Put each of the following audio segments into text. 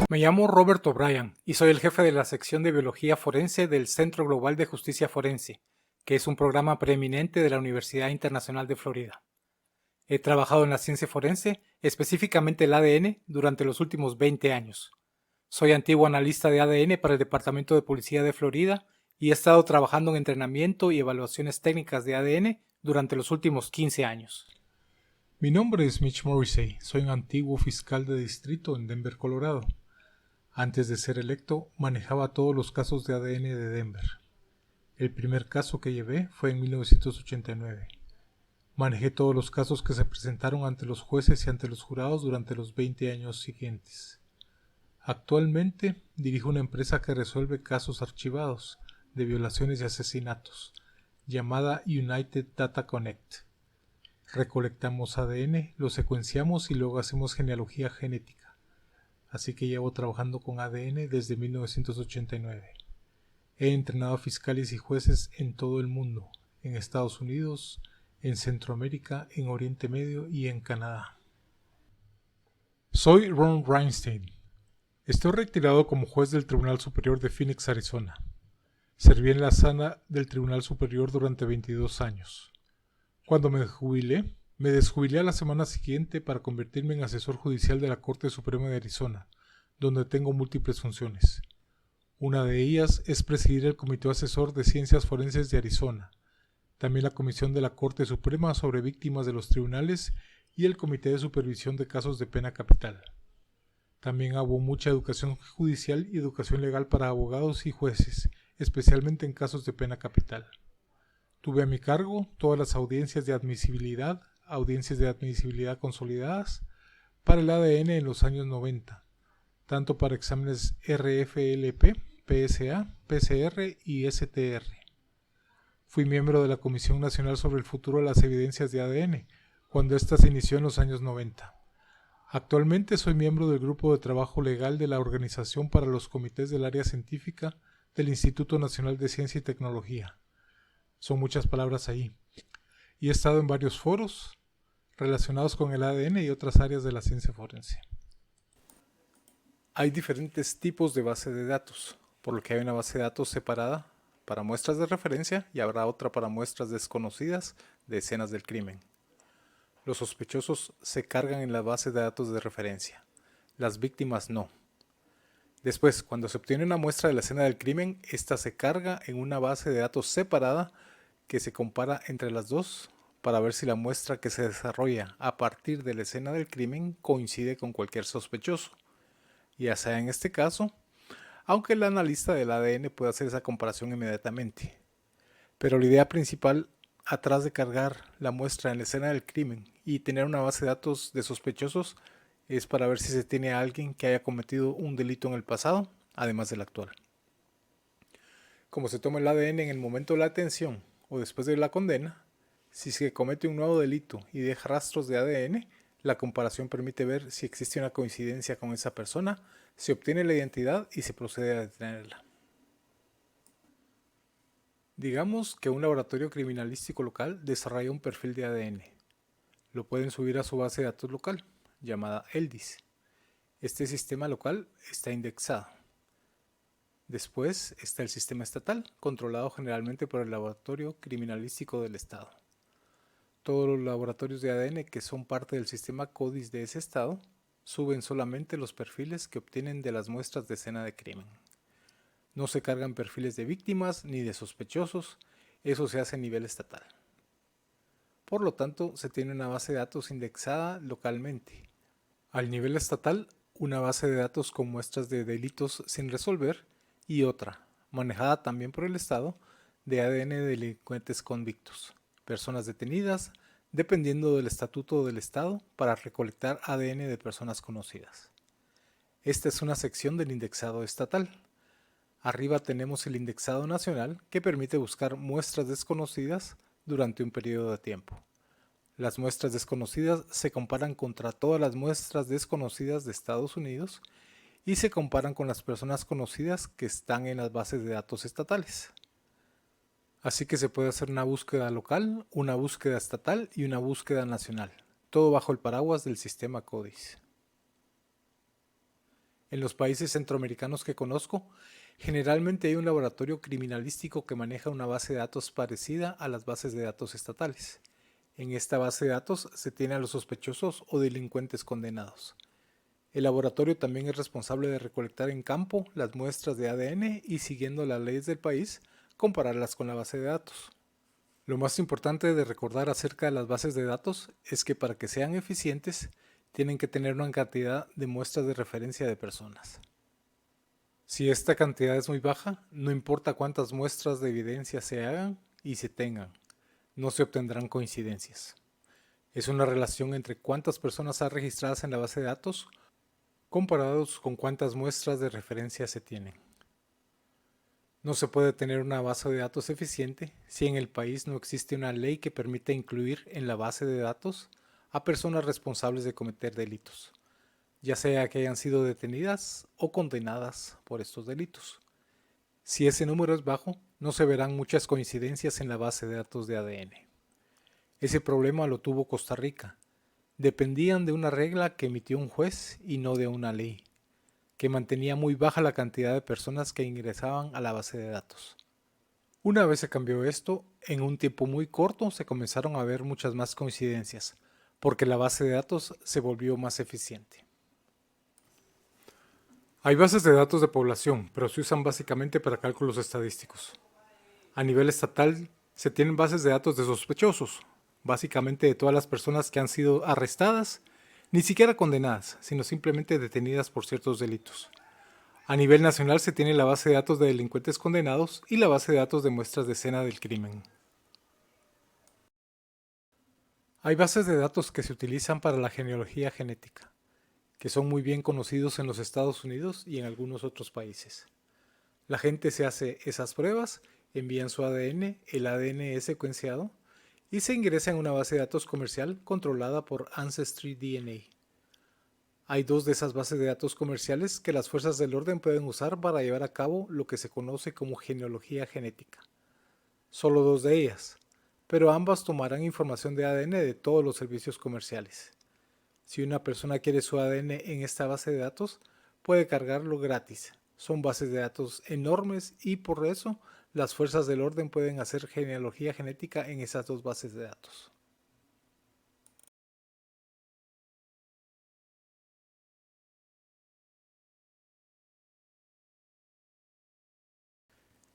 Me llamo Robert O'Brien y soy el jefe de la sección de Biología Forense del Centro Global de Justicia Forense, que es un programa preeminente de la Universidad Internacional de Florida. He trabajado en la ciencia forense, específicamente el ADN, durante los últimos 20 años. Soy antiguo analista de ADN para el Departamento de Policía de Florida y he estado trabajando en entrenamiento y evaluaciones técnicas de ADN durante los últimos 15 años. Mi nombre es Mitch Morrissey, soy un antiguo fiscal de distrito en Denver, Colorado. Antes de ser electo, manejaba todos los casos de ADN de Denver. El primer caso que llevé fue en 1989. Manejé todos los casos que se presentaron ante los jueces y ante los jurados durante los 20 años siguientes. Actualmente dirijo una empresa que resuelve casos archivados de violaciones y asesinatos, llamada United Data Connect. Recolectamos ADN, lo secuenciamos y luego hacemos genealogía genética. Así que llevo trabajando con ADN desde 1989. He entrenado a fiscales y jueces en todo el mundo, en Estados Unidos, en Centroamérica, en Oriente Medio y en Canadá. Soy Ron Reinstein. Estoy retirado como juez del Tribunal Superior de Phoenix, Arizona. Serví en la sala del Tribunal Superior durante 22 años. Cuando me desjubilé a la semana siguiente para convertirme en asesor judicial de la Corte Suprema de Arizona, donde tengo múltiples funciones. Una de ellas es presidir el Comité Asesor de Ciencias Forenses de Arizona, también la Comisión de la Corte Suprema sobre Víctimas de los Tribunales y el Comité de Supervisión de Casos de Pena Capital. También hago mucha educación judicial y educación legal para abogados y jueces, especialmente en casos de pena capital. Tuve a mi cargo todas las audiencias de admisibilidad consolidadas para el ADN en los años 90, tanto para exámenes RFLP, PSA, PCR y STR. Fui miembro de la Comisión Nacional sobre el Futuro de las Evidencias de ADN, cuando ésta se inició en los años 90. Actualmente soy miembro del Grupo de Trabajo Legal de la Organización para los Comités del Área Científica del Instituto Nacional de Ciencia y Tecnología. Son muchas palabras ahí. Y he estado en varios foros relacionados con el ADN y otras áreas de la ciencia forense. Hay diferentes tipos de base de datos, por lo que hay una base de datos separada para muestras de referencia y habrá otra para muestras desconocidas de escenas del crimen. Los sospechosos se cargan en la base de datos de referencia, las víctimas no. Después, cuando se obtiene una muestra de la escena del crimen, esta se carga en una base de datos separada que se compara entre las dos para ver si la muestra que se desarrolla a partir de la escena del crimen coincide con cualquier sospechoso, ya sea en este caso, aunque el analista del ADN puede hacer esa comparación inmediatamente. Pero la idea principal atrás de cargar la muestra en la escena del crimen y tener una base de datos de sospechosos es para ver si se tiene a alguien que haya cometido un delito en el pasado, además del actual. Como se toma el ADN en el momento de la detención o después de la condena, si se comete un nuevo delito y deja rastros de ADN, la comparación permite ver si existe una coincidencia con esa persona, se obtiene la identidad y se procede a detenerla. Digamos que un laboratorio criminalístico local desarrolla un perfil de ADN. Lo pueden subir a su base de datos local, llamada ELDIS. Este sistema local está indexado. Después está el sistema estatal, controlado generalmente por el Laboratorio Criminalístico del Estado. Todos los laboratorios de ADN que son parte del sistema CODIS de ese estado suben solamente los perfiles que obtienen de las muestras de escena de crimen. No se cargan perfiles de víctimas ni de sospechosos, eso se hace a nivel estatal. Por lo tanto, se tiene una base de datos indexada localmente. Al nivel estatal, una base de datos con muestras de delitos sin resolver y otra, manejada también por el Estado, de ADN de delincuentes convictos, personas detenidas, dependiendo del estatuto del Estado, para recolectar ADN de personas conocidas. Esta es una sección del indexado estatal. Arriba tenemos el indexado nacional, que permite buscar muestras desconocidas durante un periodo de tiempo. Las muestras desconocidas se comparan contra todas las muestras desconocidas de Estados Unidos y se comparan con las personas conocidas que están en las bases de datos estatales. Así que se puede hacer una búsqueda local, una búsqueda estatal y una búsqueda nacional, todo bajo el paraguas del sistema CODIS. En los países centroamericanos que conozco, generalmente hay un laboratorio criminalístico que maneja una base de datos parecida a las bases de datos estatales. En esta base de datos se tiene a los sospechosos o delincuentes condenados. El laboratorio también es responsable de recolectar en campo las muestras de ADN y, siguiendo las leyes del país, compararlas con la base de datos. Lo más importante de recordar acerca de las bases de datos es que para que sean eficientes, tienen que tener una cantidad de muestras de referencia de personas. Si esta cantidad es muy baja, no importa cuántas muestras de evidencia se hagan y se tengan, no se obtendrán coincidencias. Es una relación entre cuántas personas hay registradas en la base de datos comparados con cuántas muestras de referencia se tienen. No se puede tener una base de datos eficiente si en el país no existe una ley que permita incluir en la base de datos a personas responsables de cometer delitos, ya sea que hayan sido detenidas o condenadas por estos delitos. Si ese número es bajo, no se verán muchas coincidencias en la base de datos de ADN. Ese problema lo tuvo Costa Rica. Dependían de una regla que emitió un juez y no de una ley, que mantenía muy baja la cantidad de personas que ingresaban a la base de datos. Una vez se cambió esto, en un tiempo muy corto se comenzaron a ver muchas más coincidencias, porque la base de datos se volvió más eficiente. Hay bases de datos de población, pero se usan básicamente para cálculos estadísticos. A nivel estatal se tienen bases de datos de sospechosos, básicamente de todas las personas que han sido arrestadas, ni siquiera condenadas, sino simplemente detenidas por ciertos delitos. A nivel nacional se tiene la base de datos de delincuentes condenados y la base de datos de muestras de escena del crimen. Hay bases de datos que se utilizan para la genealogía genética, que son muy bien conocidos en los Estados Unidos y en algunos otros países. La gente se hace esas pruebas, envían su ADN, el ADN es secuenciado y se ingresa en una base de datos comercial controlada por Ancestry DNA. Hay dos de esas bases de datos comerciales que las fuerzas del orden pueden usar para llevar a cabo lo que se conoce como genealogía genética. Solo dos de ellas, pero ambas tomarán información de ADN de todos los servicios comerciales. Si una persona quiere su ADN en esta base de datos, puede cargarlo gratis. Son bases de datos enormes y por eso las fuerzas del orden pueden hacer genealogía genética en esas dos bases de datos.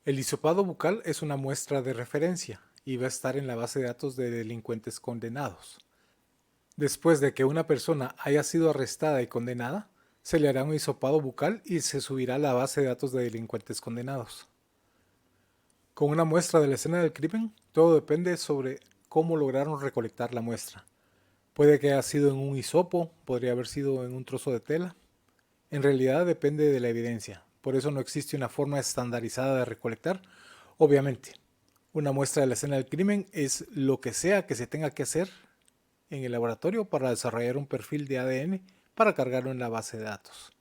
El hisopado bucal es una muestra de referencia y va a estar en la base de datos de delincuentes condenados. Después de que una persona haya sido arrestada y condenada, se le hará un hisopado bucal y se subirá a la base de datos de delincuentes condenados. Con una muestra de la escena del crimen, todo depende sobre cómo lograron recolectar la muestra. Puede que haya sido en un hisopo, podría haber sido en un trozo de tela. En realidad depende de la evidencia, por eso no existe una forma estandarizada de recolectar. Obviamente, una muestra de la escena del crimen es lo que sea que se tenga que hacer en el laboratorio para desarrollar un perfil de ADN para cargarlo en la base de datos.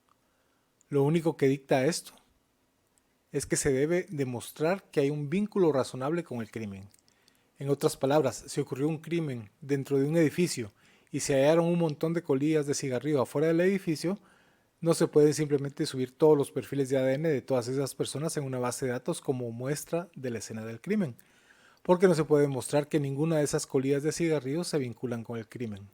Lo único que dicta esto es que se debe demostrar que hay un vínculo razonable con el crimen. En otras palabras, si ocurrió un crimen dentro de un edificio y se hallaron un montón de colillas de cigarrillo afuera del edificio, no se pueden simplemente subir todos los perfiles de ADN de todas esas personas en una base de datos como muestra de la escena del crimen, porque no se puede demostrar que ninguna de esas colillas de cigarrillos se vinculan con el crimen.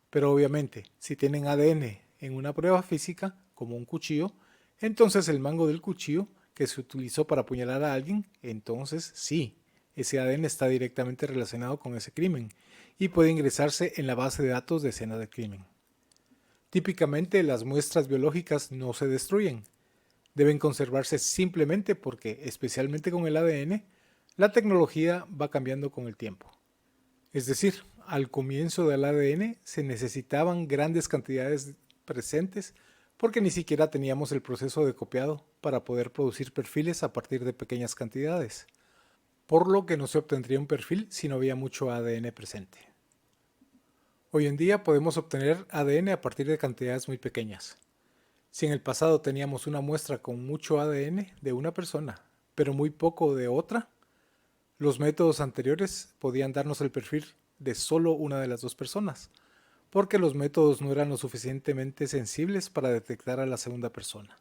Pero obviamente, si tienen ADN en una prueba física, como un cuchillo, entonces el mango del cuchillo que se utilizó para apuñalar a alguien, entonces sí, ese ADN está directamente relacionado con ese crimen y puede ingresarse en la base de datos de escena del crimen. Típicamente las muestras biológicas no se destruyen, deben conservarse simplemente porque, especialmente con el ADN, la tecnología va cambiando con el tiempo. Es decir, al comienzo del ADN se necesitaban grandes cantidades presentes porque ni siquiera teníamos el proceso de copiado para poder producir perfiles a partir de pequeñas cantidades, por lo que no se obtendría un perfil si no había mucho ADN presente. Hoy en día podemos obtener ADN a partir de cantidades muy pequeñas. Si en el pasado teníamos una muestra con mucho ADN de una persona, pero muy poco de otra, los métodos anteriores podían darnos el perfil de solo una de las dos personas. porque los métodos no eran lo suficientemente sensibles para detectar a la segunda persona.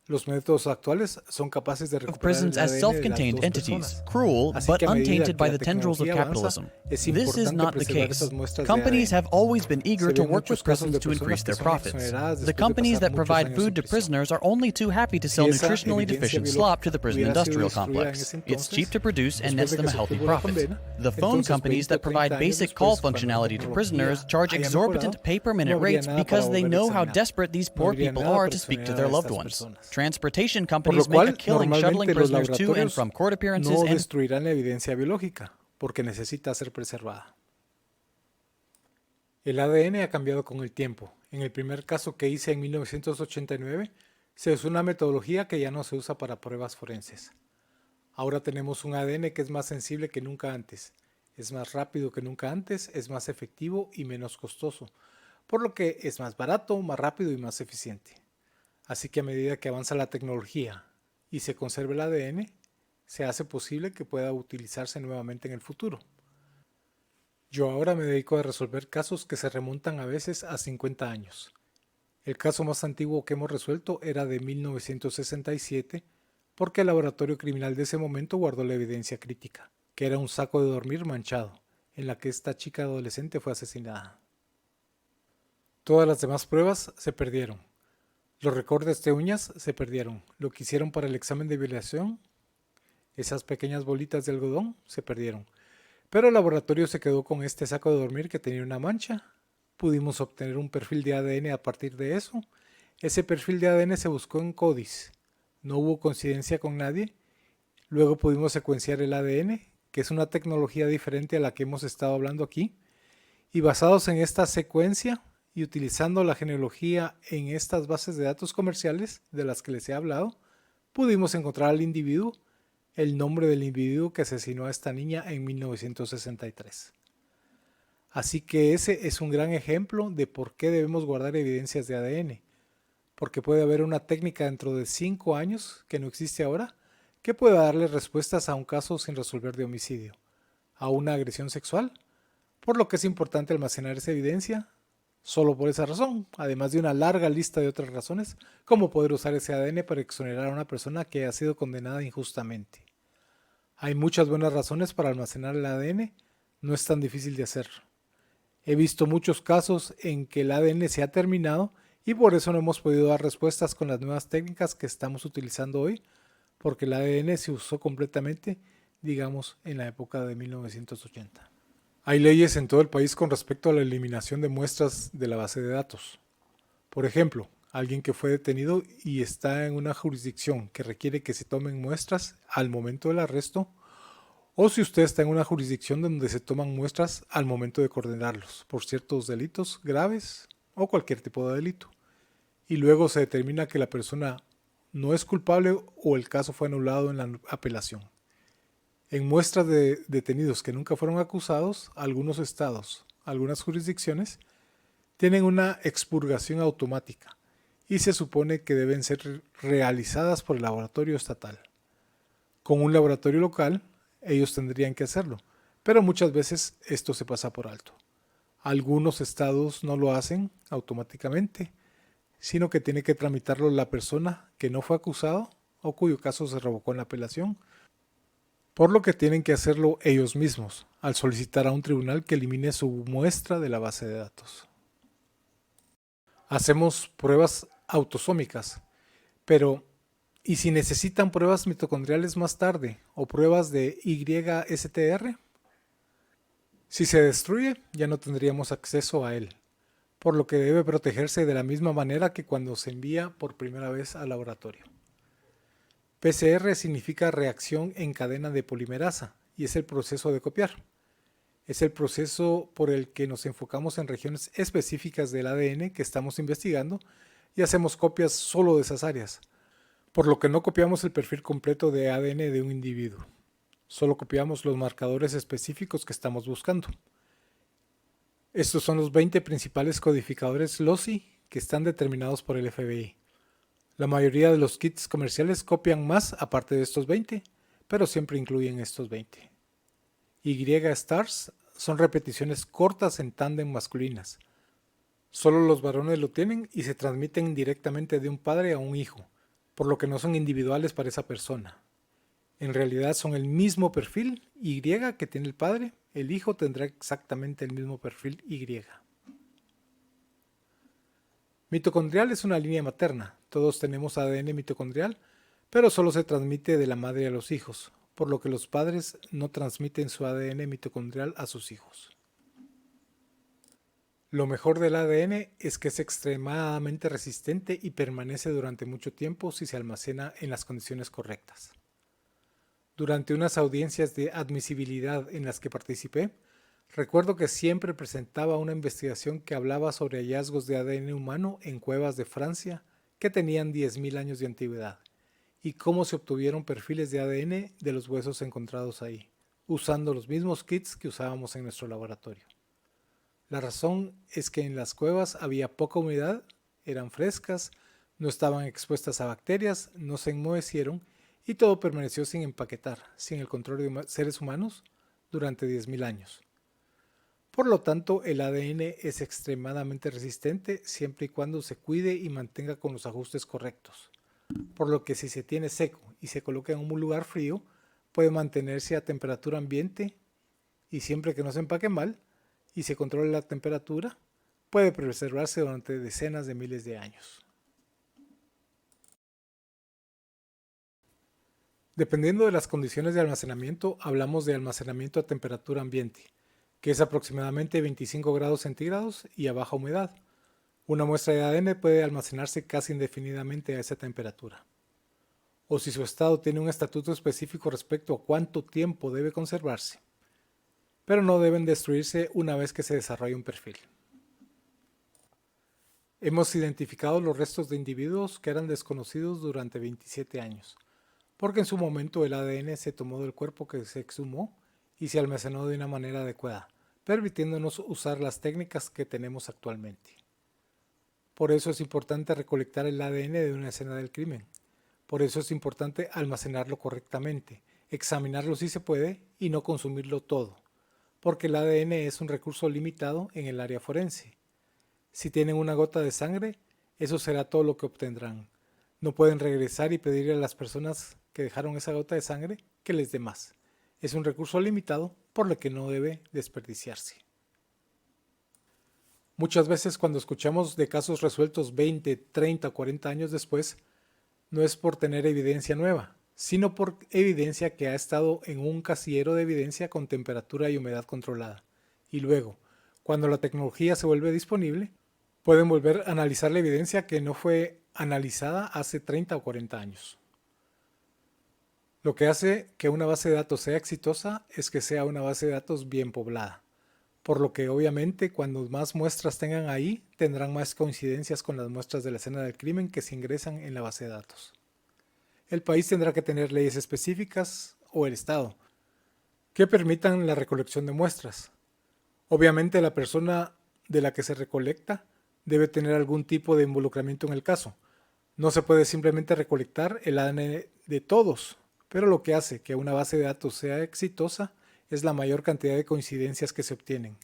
Los métodos actuales son capaces de Of recuperar prisons el as ADN de las self-contained dos entities, personas. cruel Así but que a medida untainted que by la the tendrils of tecnología avanza, capitalism. es This is importante not the preservar case. esas muestras de Companies ADN. have always been eager Se to ven work with muchos casos prisons de to personas increase que their son profits. exoneradas The después de companies pasar that muchos provide años en food to prisión. prisoners are only too happy to Si sell esa nutritionally evidencia deficient slop to the biológica prison hubiera sido industrial destruida en complex. ese It's cheap entonces, to produce and después nets de them que a se healthy obtuvo la profit. condena, The phone entonces companies 20 o that provide 30 años basic call después, cuando la functionality to tecnología prisoners charge haya exorbitant mejorado, pay-per-minute no habría rates nada para because they volver a know how examinar. desperate these No poor habría people nada are para to speak to exonerar their a loved estas ones. personas. Transportation Por lo companies make a cual, killing shuttling normalmente los prisoners to and laboratorios from court appearances no and destruirán la evidencia biológica, porque necesita ser preservada. El ADN ha cambiado con el tiempo. En el primer caso que hice en 1989, se usó una metodología que ya no se usa para pruebas forenses. Ahora tenemos un ADN que es más sensible que nunca antes, es más rápido que nunca antes, es más efectivo y menos costoso, por lo que es más barato, más rápido y más eficiente. Así que a medida que avanza la tecnología y se conserva el ADN, se hace posible que pueda utilizarse nuevamente en el futuro. Yo ahora me dedico a resolver casos que se remontan a veces a 50 años. El caso más antiguo que hemos resuelto era de 1967, porque el laboratorio criminal de ese momento guardó la evidencia crítica, que era un saco de dormir manchado, en la que esta chica adolescente fue asesinada. Todas las demás pruebas se perdieron. Los recortes de uñas se perdieron. Lo que hicieron para el examen de violación, esas pequeñas bolitas de algodón, se perdieron. Pero el laboratorio se quedó con este saco de dormir que tenía una mancha. Pudimos obtener un perfil de ADN a partir de eso. Ese perfil de ADN se buscó en CODIS. No hubo coincidencia con nadie. Luego pudimos secuenciar el ADN, que es una tecnología diferente a la que hemos estado hablando aquí. Y basados en esta secuencia y utilizando la genealogía en estas bases de datos comerciales de las que les he hablado, pudimos encontrar al individuo, el nombre del individuo que asesinó a esta niña en 1963. Así que ese es un gran ejemplo de por qué debemos guardar evidencias de ADN, porque puede haber una técnica dentro de 5 años que no existe ahora, que pueda darle respuestas a un caso sin resolver de homicidio, a una agresión sexual, por lo que es importante almacenar esa evidencia solo por esa razón, además de una larga lista de otras razones, como poder usar ese ADN para exonerar a una persona que haya sido condenada injustamente. Hay muchas buenas razones para almacenar el ADN, no es tan difícil de hacer. He visto muchos casos en que el ADN se ha terminado y por eso no hemos podido dar respuestas con las nuevas técnicas que estamos utilizando hoy, porque el ADN se usó completamente, digamos, en la época de 1980. Hay leyes en todo el país con respecto a la eliminación de muestras de la base de datos. Por ejemplo, alguien que fue detenido y está en una jurisdicción que requiere que se tomen muestras al momento del arresto, o si usted está en una jurisdicción donde se toman muestras al momento de condenarlos por ciertos delitos graves o cualquier tipo de delito, y luego se determina que la persona no es culpable o el caso fue anulado en la apelación. En muestras de detenidos que nunca fueron acusados, algunos estados, algunas jurisdicciones, tienen una expurgación automática y se supone que deben ser realizadas por el laboratorio estatal. Con un laboratorio local, ellos tendrían que hacerlo, pero muchas veces esto se pasa por alto. Algunos estados no lo hacen automáticamente, sino que tiene que tramitarlo la persona que no fue acusado o cuyo caso se revocó en la apelación, por lo que tienen que hacerlo ellos mismos al solicitar a un tribunal que elimine su muestra de la base de datos. Hacemos pruebas autosómicas, pero ¿y si necesitan pruebas mitocondriales más tarde o pruebas de YSTR? Si se destruye, ya no tendríamos acceso a él, por lo que debe protegerse de la misma manera que cuando se envía por primera vez al laboratorio. PCR significa reacción en cadena de polimerasa y es el proceso de copiar. Es el proceso por el que nos enfocamos en regiones específicas del ADN que estamos investigando y hacemos copias solo de esas áreas, por lo que no copiamos el perfil completo de ADN de un individuo. Solo copiamos los marcadores específicos que estamos buscando. Estos son los 20 principales codificadores LOSI que están determinados por el FBI. La mayoría de los kits comerciales copian más aparte de estos 20, pero siempre incluyen estos 20. Y-stars son repeticiones cortas en tándem masculinas. Solo los varones lo tienen y se transmiten directamente de un padre a un hijo, por lo que no son individuales para esa persona. En realidad son el mismo perfil Y que tiene el padre, el hijo tendrá exactamente el mismo perfil Y. Mitocondrial es una línea materna, todos tenemos ADN mitocondrial, pero solo se transmite de la madre a los hijos, por lo que los padres no transmiten su ADN mitocondrial a sus hijos. Lo mejor del ADN es que es extremadamente resistente y permanece durante mucho tiempo si se almacena en las condiciones correctas. Durante unas audiencias de admisibilidad en las que participé, recuerdo que siempre presentaba una investigación que hablaba sobre hallazgos de ADN humano en cuevas de Francia que tenían 10.000 años de antigüedad y cómo se obtuvieron perfiles de ADN de los huesos encontrados ahí, usando los mismos kits que usábamos en nuestro laboratorio. La razón es que en las cuevas había poca humedad, eran frescas, no estaban expuestas a bacterias, no se enmohecieron y todo permaneció sin empaquetar, sin el control de seres humanos, durante 10.000 años. Por lo tanto, el ADN es extremadamente resistente siempre y cuando se cuide y mantenga con los ajustes correctos. Por lo que si se tiene seco y se coloca en un lugar frío, puede mantenerse a temperatura ambiente y siempre que no se empaque mal y se controle la temperatura, puede preservarse durante decenas de miles de años. Dependiendo de las condiciones de almacenamiento, hablamos de almacenamiento a temperatura ambiente, que es aproximadamente 25 grados centígrados y a baja humedad. Una muestra de ADN puede almacenarse casi indefinidamente a esa temperatura. O si su estado tiene un estatuto específico respecto a cuánto tiempo debe conservarse, pero no deben destruirse una vez que se desarrolle un perfil. Hemos identificado los restos de individuos que eran desconocidos durante 27 años, porque en su momento el ADN se tomó del cuerpo que se exhumó y se almacenó de una manera adecuada, permitiéndonos usar las técnicas que tenemos actualmente. Por eso es importante recolectar el ADN de una escena del crimen. Por eso es importante almacenarlo correctamente, examinarlo si se puede y no consumirlo todo, porque el ADN es un recurso limitado en el área forense. Si tienen una gota de sangre, eso será todo lo que obtendrán. No pueden regresar y pedirle a las personas que dejaron esa gota de sangre que les dé más. Es un recurso limitado, por lo que no debe desperdiciarse. Muchas veces cuando escuchamos de casos resueltos 20, 30 o 40 años después, no es por tener evidencia nueva, sino por evidencia que ha estado en un casillero de evidencia con temperatura y humedad controlada. Y luego, cuando la tecnología se vuelve disponible, pueden volver a analizar la evidencia que no fue analizada hace 30 o 40 años. Lo que hace que una base de datos sea exitosa es que sea una base de datos bien poblada, por lo que obviamente cuando más muestras tengan ahí, tendrán más coincidencias con las muestras de la escena del crimen que se ingresan en la base de datos. El país tendrá que tener leyes específicas, o el Estado, que permitan la recolección de muestras. Obviamente la persona de la que se recolecta debe tener algún tipo de involucramiento en el caso. No se puede simplemente recolectar el ADN de todos, pero lo que hace que una base de datos sea exitosa es la mayor cantidad de coincidencias que se obtienen.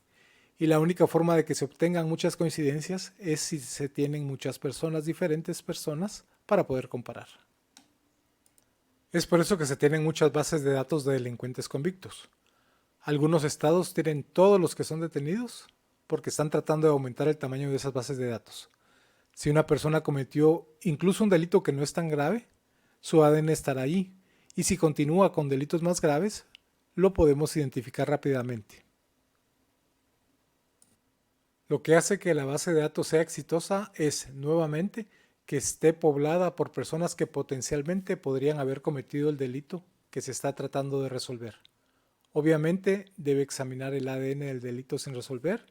Y la única forma de que se obtengan muchas coincidencias es si se tienen muchas personas, diferentes personas, para poder comparar. Es por eso que se tienen muchas bases de datos de delincuentes convictos. Algunos estados tienen todos los que son detenidos porque están tratando de aumentar el tamaño de esas bases de datos. Si una persona cometió incluso un delito que no es tan grave, su ADN estará ahí, y si continúa con delitos más graves, lo podemos identificar rápidamente. Lo que hace que la base de datos sea exitosa es, nuevamente, que esté poblada por personas que potencialmente podrían haber cometido el delito que se está tratando de resolver. Obviamente, debe examinar el ADN del delito sin resolver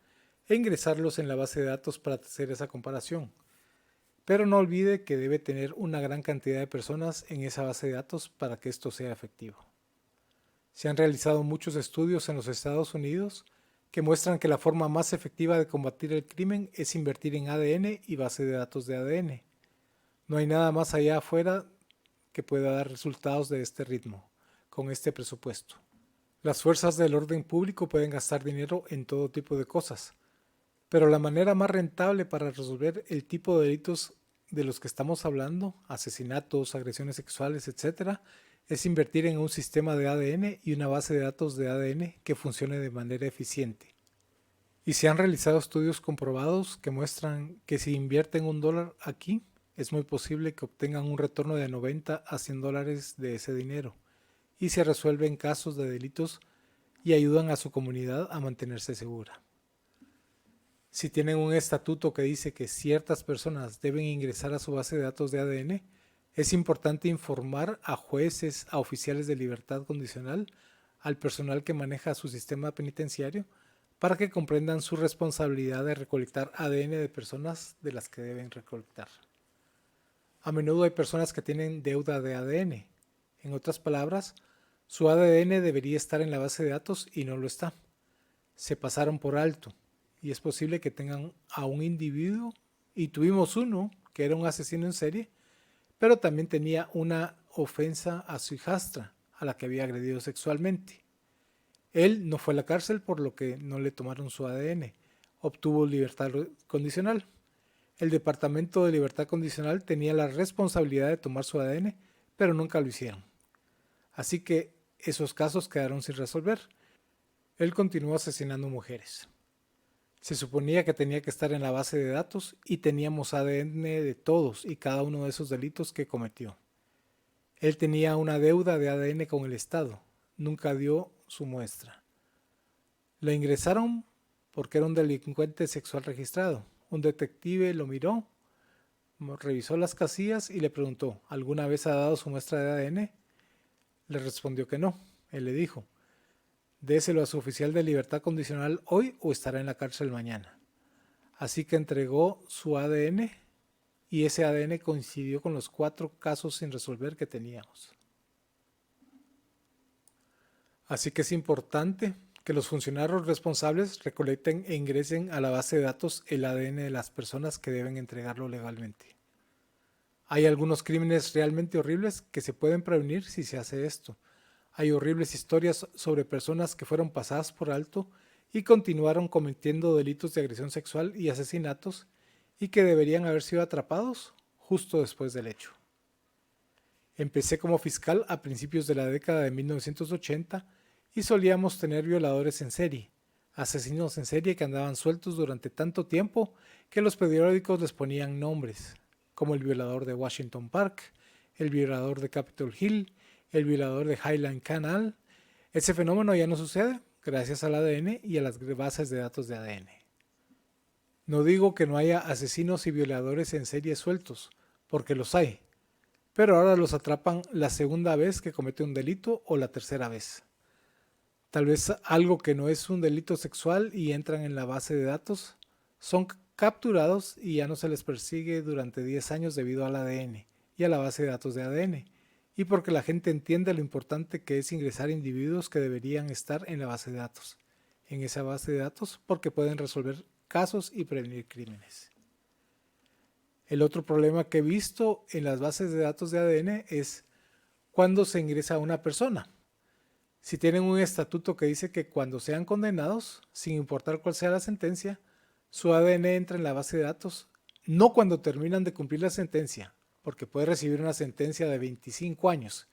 e ingresarlos en la base de datos para hacer esa comparación. Pero no olvide que debe tener una gran cantidad de personas en esa base de datos para que esto sea efectivo. Se han realizado muchos estudios en los Estados Unidos que muestran que la forma más efectiva de combatir el crimen es invertir en ADN y base de datos de ADN. No hay nada más allá afuera que pueda dar resultados de este ritmo, con este presupuesto. Las fuerzas del orden público pueden gastar dinero en todo tipo de cosas, Pero la manera más rentable para resolver el tipo de delitos de los que estamos hablando, asesinatos, agresiones sexuales, etcétera, es invertir en un sistema de ADN y una base de datos de ADN que funcione de manera eficiente. Y se han realizado estudios comprobados que muestran que si invierten $1 aquí, es muy posible que obtengan un retorno de 90 a $100 de ese dinero, y se resuelven casos de delitos y ayudan a su comunidad a mantenerse segura. Si tienen un estatuto que dice que ciertas personas deben ingresar a su base de datos de ADN, es importante informar a jueces, a oficiales de libertad condicional, al personal que maneja su sistema penitenciario, para que comprendan su responsabilidad de recolectar ADN de personas de las que deben recolectar. A menudo hay personas que tienen deuda de ADN. En otras palabras, su ADN debería estar en la base de datos y no lo está. Se pasaron por alto y es posible que tengan a un individuo, y tuvimos uno que era un asesino en serie, pero también tenía una ofensa a su hijastra, a la que había agredido sexualmente. Él no fue a la cárcel por lo que no le tomaron su ADN, obtuvo libertad condicional. El Departamento de Libertad Condicional tenía la responsabilidad de tomar su ADN, pero nunca lo hicieron. Así que esos casos quedaron sin resolver. Él continuó asesinando mujeres. Se suponía que tenía que estar en la base de datos y teníamos ADN de todos y cada uno de esos delitos que cometió. Él tenía una deuda de ADN con el Estado. Nunca dio su muestra. Lo ingresaron porque era un delincuente sexual registrado. Un detective lo miró, revisó las casillas y le preguntó, ¿alguna vez ha dado su muestra de ADN? Le respondió que no. Él le dijo, déselo a su oficial de libertad condicional hoy o estará en la cárcel mañana. Así que entregó su ADN y ese ADN coincidió con los 4 casos sin resolver que teníamos. Así que es importante que los funcionarios responsables recolecten e ingresen a la base de datos el ADN de las personas que deben entregarlo legalmente. Hay algunos crímenes realmente horribles que se pueden prevenir si se hace esto. Hay horribles historias sobre personas que fueron pasadas por alto y continuaron cometiendo delitos de agresión sexual y asesinatos y que deberían haber sido atrapados justo después del hecho. Empecé como fiscal a principios de la década de 1980 y solíamos tener violadores en serie, asesinos en serie que andaban sueltos durante tanto tiempo que los periódicos les ponían nombres, como el violador de Washington Park, el violador de Capitol Hill, el violador de Highland Canal. Ese fenómeno ya no sucede gracias al ADN y a las bases de datos de ADN. No digo que no haya asesinos y violadores en serie sueltos, porque los hay, pero ahora los atrapan la segunda vez que comete un delito o la tercera vez. Tal vez algo que no es un delito sexual y entran en la base de datos, son capturados y ya no se les persigue durante 10 años debido al ADN y a la base de datos de ADN, y porque la gente entiende lo importante que es ingresar individuos que deberían estar en la base de datos, en esa base de datos porque pueden resolver casos y prevenir crímenes. El otro problema que he visto en las bases de datos de ADN es cuando se ingresa a una persona. Si tienen un estatuto que dice que cuando sean condenados, sin importar cuál sea la sentencia, su ADN entra en la base de datos, no cuando terminan de cumplir la sentencia, porque puede recibir una sentencia de 25 años,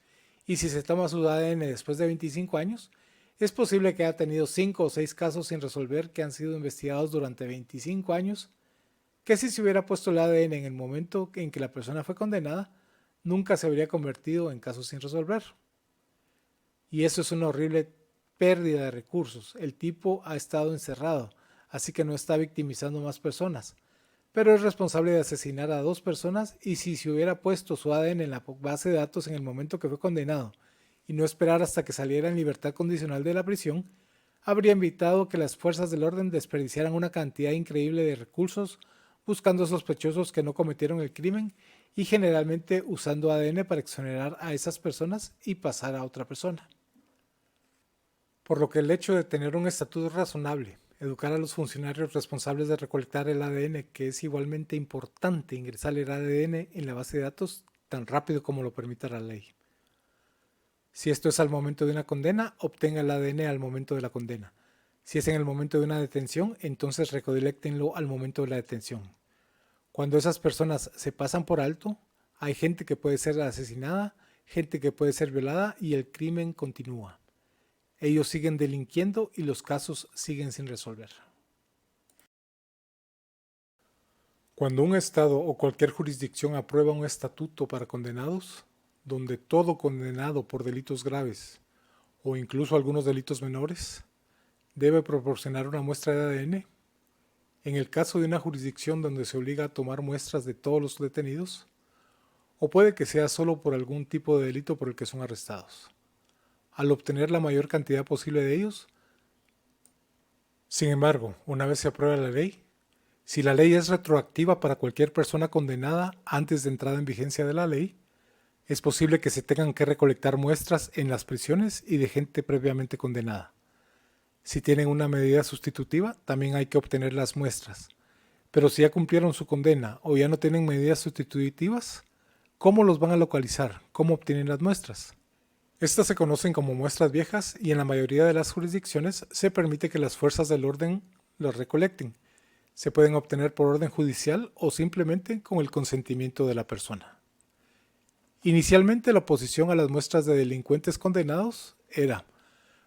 y si se toma su ADN después de 25 años, es posible que haya tenido 5 o 6 casos sin resolver que han sido investigados durante 25 años, que si se hubiera puesto el ADN en el momento en que la persona fue condenada, nunca se habría convertido en casos sin resolver. Y eso es una horrible pérdida de recursos. El tipo ha estado encerrado, así que no está victimizando más personas, pero es responsable de asesinar a 2 personas y si se hubiera puesto su ADN en la base de datos en el momento que fue condenado y no esperar hasta que saliera en libertad condicional de la prisión, habría evitado que las fuerzas del orden desperdiciaran una cantidad increíble de recursos buscando sospechosos que no cometieron el crimen y generalmente usando ADN para exonerar a esas personas y pasar a otra persona. Por lo que el hecho de tener un estatuto razonable, educar a los funcionarios responsables de recolectar el ADN, que es igualmente importante ingresar el ADN en la base de datos tan rápido como lo permita la ley. Si esto es al momento de una condena, obtenga el ADN al momento de la condena. Si es en el momento de una detención, entonces recoléctenlo al momento de la detención. Cuando esas personas se pasan por alto, hay gente que puede ser asesinada, gente que puede ser violada y el crimen continúa. Ellos siguen delinquiendo y los casos siguen sin resolver. Cuando un estado o cualquier jurisdicción aprueba un estatuto para condenados, donde todo condenado por delitos graves o incluso algunos delitos menores debe proporcionar una muestra de ADN, en el caso de una jurisdicción donde se obliga a tomar muestras de todos los detenidos, o puede que sea solo por algún tipo de delito por el que son arrestados, al obtener la mayor cantidad posible de ellos. Sin embargo, una vez se aprueba la ley, si la ley es retroactiva para cualquier persona condenada antes de entrada en vigencia de la ley, es posible que se tengan que recolectar muestras en las prisiones y de gente previamente condenada. Si tienen una medida sustitutiva, también hay que obtener las muestras. Pero si ya cumplieron su condena o ya no tienen medidas sustitutivas, ¿cómo los van a localizar? ¿Cómo obtienen las muestras? Estas se conocen como muestras viejas y en la mayoría de las jurisdicciones se permite que las fuerzas del orden las recolecten. Se pueden obtener por orden judicial o simplemente con el consentimiento de la persona. Inicialmente la oposición a las muestras de delincuentes condenados era: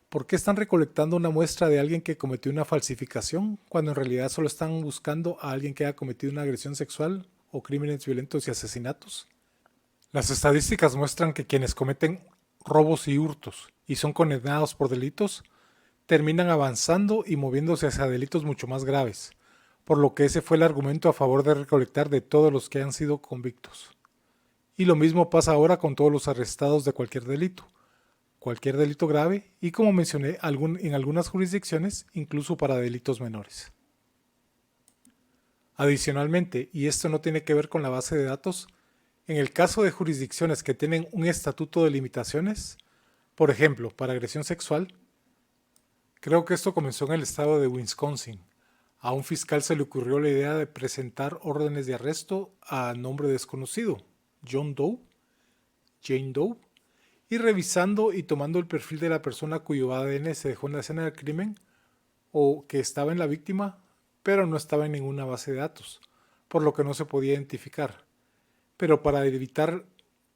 ¿por qué están recolectando una muestra de alguien que cometió una falsificación cuando en realidad solo están buscando a alguien que haya cometido una agresión sexual o crímenes violentos y asesinatos? Las estadísticas muestran que quienes cometen robos y hurtos y son condenados por delitos terminan avanzando y moviéndose hacia delitos mucho más graves, por lo que ese fue el argumento a favor de recolectar de todos los que han sido convictos. Y lo mismo pasa ahora con todos los arrestados de cualquier delito grave y, como mencioné, en algunas jurisdicciones incluso para delitos menores. Adicionalmente, y esto no tiene que ver con la base de datos, en el caso de jurisdicciones que tienen un estatuto de limitaciones, por ejemplo, para agresión sexual, creo que esto comenzó en el estado de Wisconsin. A un fiscal se le ocurrió la idea de presentar órdenes de arresto a nombre desconocido, John Doe, Jane Doe, y revisando y tomando el perfil de la persona cuyo ADN se dejó en la escena del crimen o que estaba en la víctima, pero no estaba en ninguna base de datos, por lo que no se podía identificar. Pero para evitar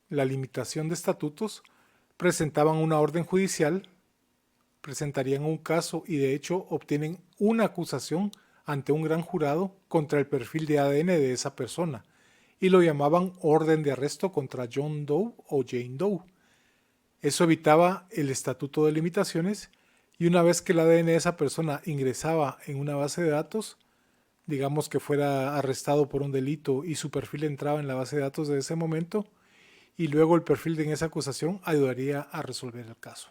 la limitación de estatutos, presentaban una orden judicial, presentarían un caso y de hecho obtienen una acusación ante un gran jurado contra el perfil de ADN de esa persona, y lo llamaban orden de arresto contra John Doe o Jane Doe. Eso evitaba el estatuto de limitaciones y una vez que el ADN de esa persona ingresaba en una base de datos, digamos que fuera arrestado por un delito y su perfil entraba en la base de datos de ese momento, y luego el perfil de esa acusación ayudaría a resolver el caso.